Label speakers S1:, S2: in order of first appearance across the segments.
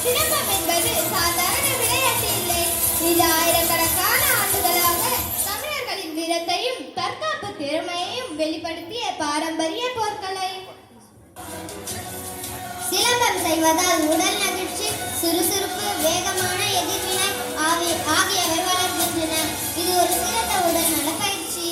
S1: சிலம்பம் என்பது சாதாரண விளையாட்டு இல்லை. இது ஆயிரக்கணக்கான ஆண்டுகளாக தமிழர்களின் வீரத்தையும் தற்காப்பு திறமையையும் வெளிப்படுத்திய பாரம்பரிய போர்க்கலை. சிலம்பம் செய்வதால் உடல் நெகிழ்ச்சி, சுறுசுறுப்பு, வேகமான எதிர்வினை ஆகியவை வளர்கின்றன. இது ஒரு சிறந்த உடல் நல பயிற்சி.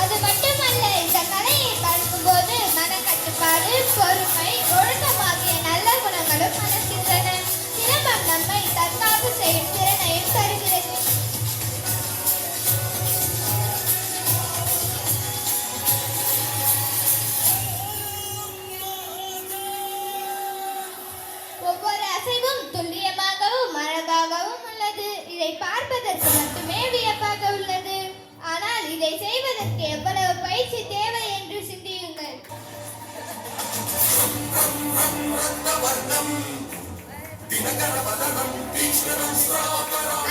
S1: அது மட்டுமல்ல, இந்த கலையை பார்க்கும்போது மனக்கட்டுப்பாடு, பொறுமை, ஒழுக்கம் ஆகிய நல்ல குணங்களும் வளர்க்கின்றன. சிலம்பம் நம்மை தற்காப்பு செய்யும் திறனையும் தருகிறது. ஒவ்வொரு அசைவும் துல்லியமாகவும் அழகாகவும் உள்ளது. இதை பார்ப்பதற்கு மட்டுமே வியப்பாக உள்ளது. ஆனால் இதை செய்வதற்கு எவ்வளவு பயிற்சி தேவை என்று சிந்தியுங்கள்.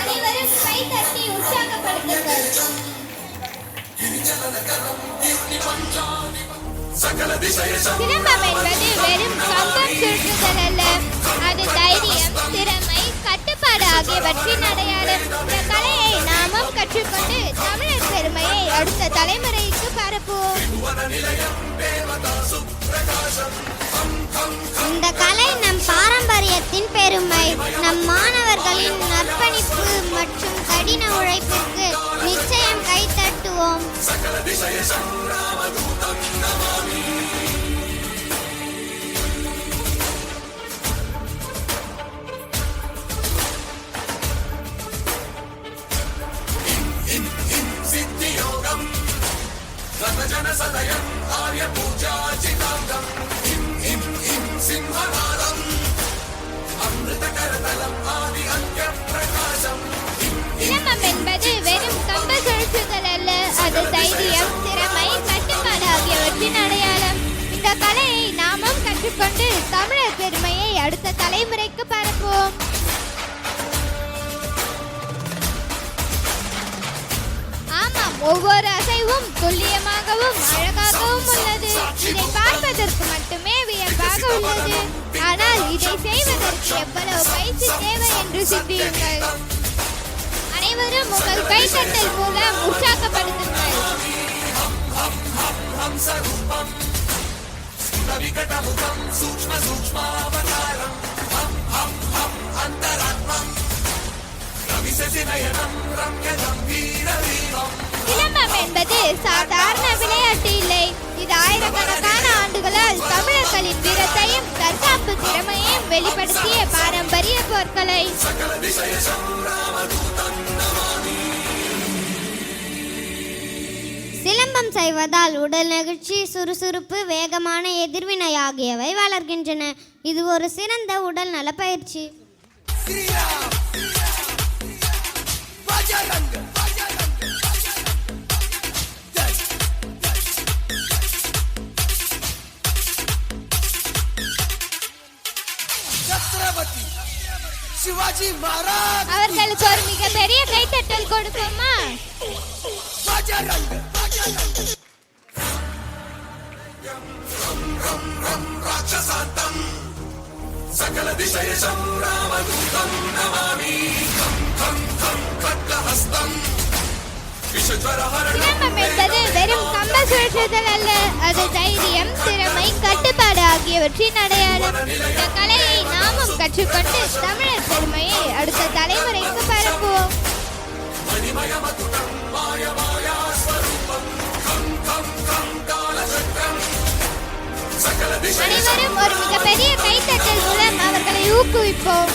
S1: அனைவரும் கை தட்டி உற்சாகப்படுத்துங்கள். சிலம்பம் என்பது வெறும் கம்பம் சுழற்றுதல் அல்ல. அது தைரியம், திறமை, கட்டுப்பாடு ஆகியவற்றின் அடையாளம். இந்த கலையை நாமும் கற்றுக்கொண்டு தமிழர் பெருமையை அடுத்த தலைமுறைக்கு பரப்புவோம். இந்த கலை நம் பாரம்பரியத்தின் பெருமை. நம் மாணவர்களின் அர்ப்பணிப்பு மற்றும் கடின உழைப்பிற்கு நிச்சயம் கைத்தட்டுவோம். சிலம்பம் என்பது வெறும் கம்ப சுழற்றுதல் அல்ல. அது தைரியம், திறமை, கட்டுப்பாடு ஆகியவற்றின் அடையாளம். இந்த கலையை நாமும் கற்றுக்கொண்டு தமிழர் பெருமையை அடுத்த தலைமுறைக்கு பரப்புவோம். ஆமாம், ஒவ்வொரு அசைவும் துல்லியமாகவும் அழகாகவும் உள்ளது. இதை பார்ப்பதற்கு மட்டுமே வியப்பாக உள்ளது. ஆனால் இதை செய்வதற்கு எவ்வளவு பயிற்சி தேவை என்று சிந்தியுங்கள். அனைவரும் உங்கள் கைத்தட்டல் மூலம் உற்சாகப்படுத்துங்கள். சிலம்பம் என்பது சாதாரண விளையாட்டு இல்லை. இது ஆயிரக்கணக்கான ஆண்டுகளால் தமிழர்களின் வீரத்தையும் தற்காப்பு திறமையையும் வெளிப்படுத்திய பாரம்பரிய போர்க்கலை. சிலம்பம் செய்வதால் உடல் நெகிழ்ச்சி, சுறுசுறுப்பு, வேகமான எதிர்வினை ஆகியவை வளர்கின்றன. இது ஒரு சிறந்த உடல் நல பயிற்சி.
S2: சிவாஜி மகாராஜ்
S1: அவர்களுக்கு ஒரு மிகப்பெரிய கைத்தட்டல் கொடுப்போமா?
S2: சகல திசையசம் ராமதூதம் நமாமி கம் கம் கம் கட்லஹஸ்தம்.
S1: சிலம்பம் என்பது வெறும் கம்ப சுழற்றுதல் அல்ல. அது தைரியம், திறமை, கட்டுப்பாடு ஆகியவற்றின் அடையாளம். இந்த கலையை நாமும் கற்றுக்கொண்டு தமிழர் பெருமையை அடுத்த தலைமுறைக்கு பரப்புவோம். அனைவரும் ஒரு மிகப்பெரிய கைத்தட்டல் மூலம் அவர்களை ஊக்குவிப்போம்.